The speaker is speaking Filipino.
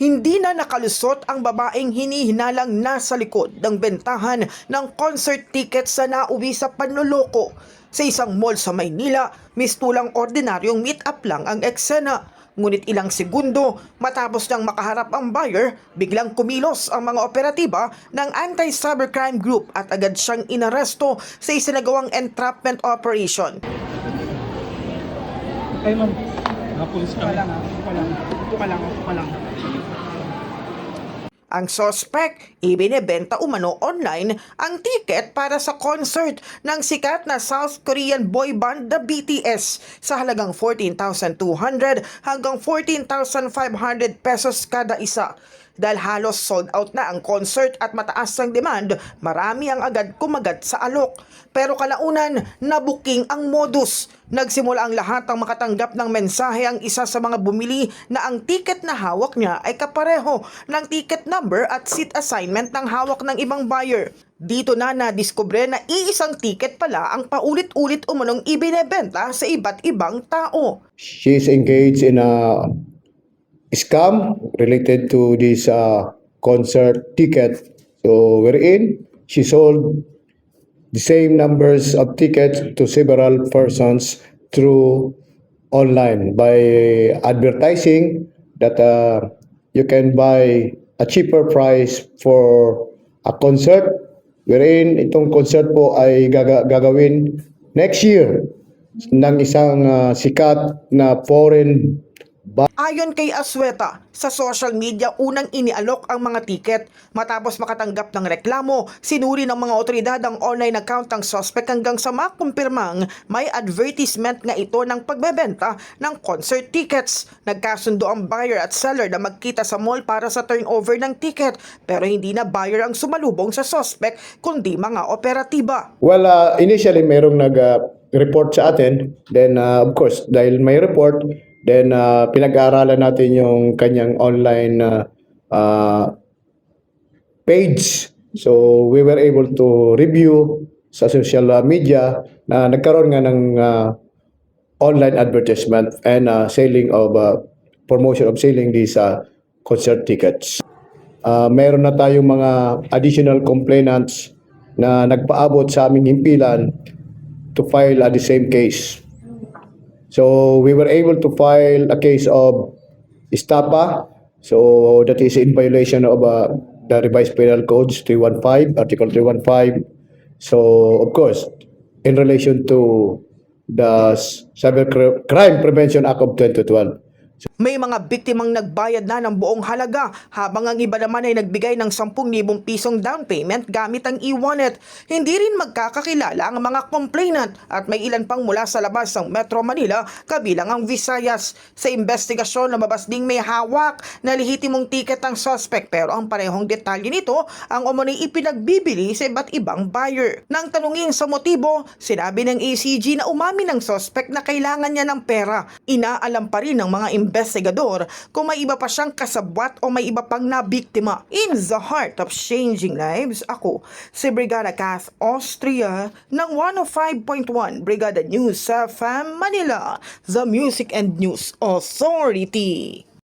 Hindi na nakalusot ang babaeng hinihinalang nasa likod ng bentahan ng concert tickets na nauwi sa panloloko. Sa isang mall sa Maynila, mistulang ordinaryong meet-up lang ang eksena. Ngunit ilang segundo matapos nang makaharap ang buyer, biglang kumilos ang mga operatiba ng Anti-Cybercrime Group at agad siyang inaresto sa isinagawang entrapment operation. Ay ma'am, nakapulis kami. Upo ka lang. Ang suspect, ibinebenta umano online ang ticket para sa concert ng sikat na South Korean boy band na BTS sa halagang 14,200 hanggang 14,500 pesos kada isa. Dahil halos sold out na ang concert at mataas ang demand, marami ang agad kumagat sa alok. Pero kalaunan, nabuking ang modus. Nagsimula ang lahat ng makatanggap ng mensahe ang isa sa mga bumili na ang ticket na hawak niya ay kapareho ng ticket number at seat assignment ng hawak ng ibang buyer. Dito na nadiskubre na iisang ticket pala ang paulit-ulit umunong ibinebenta sa iba't ibang tao. She is engaged in a scam related to this concert ticket. So wherein she sold the same numbers of tickets to several persons through online by advertising that you can buy a cheaper price for a concert wherein itong concert po ay gagawin next year ng isang sikat na foreign. Ayon kay Asweta, sa social media unang inialok ang mga tiket. Matapos makatanggap ng reklamo, sinuri ng mga otoridad ang online account ng suspect hanggang sa makumpirmang may advertisement nga ito ng pagbebenta ng concert tickets. Nagkasundo ang buyer at seller na magkita sa mall para sa turnover ng ticket, pero hindi na buyer ang sumalubong sa suspect kundi mga operatiba. Well, initially mayroong nag-report sa atin. Then of course, dahil may report, then pinag-aaralan natin yung kanyang online page. So we were able to review sa social media na nagkaroon nga ng online advertisement and selling of promotion of selling these concert tickets. Meron na tayong mga additional complainants na nagpaabot sa aming himpilan to file the same case. So we were able to file a case of estafa, so that is in violation of the revised penal codes 315, article 315. So of course, in relation to the Cybercrime Prevention Act of 2012. May mga biktimang nagbayad na ng buong halaga habang ang iba naman ay nagbigay ng 10,000 pisong down payment gamit ang e-wallet. Hindi rin magkakakilala ang mga complainant at may ilan pang mula sa labas ng Metro Manila kabilang ang Visayas. Sa investigasyon, lumabas ding may hawak na lehitimong ticket ang suspect pero ang parehong detalye nito ang umano'y ipinagbibili sa iba't ibang buyer. Nang tanungin sa motibo, sinabi ng ACG na umamin ng suspect na kailangan niya ng pera. Inaalam pa rin ng mga investigador kung may iba pa siyang kasabwat o may iba pang nabiktima. In the heart of changing lives, ako si Brigada Kath Austria ng 105.1 Brigada News FM Manila, the Music and News Authority.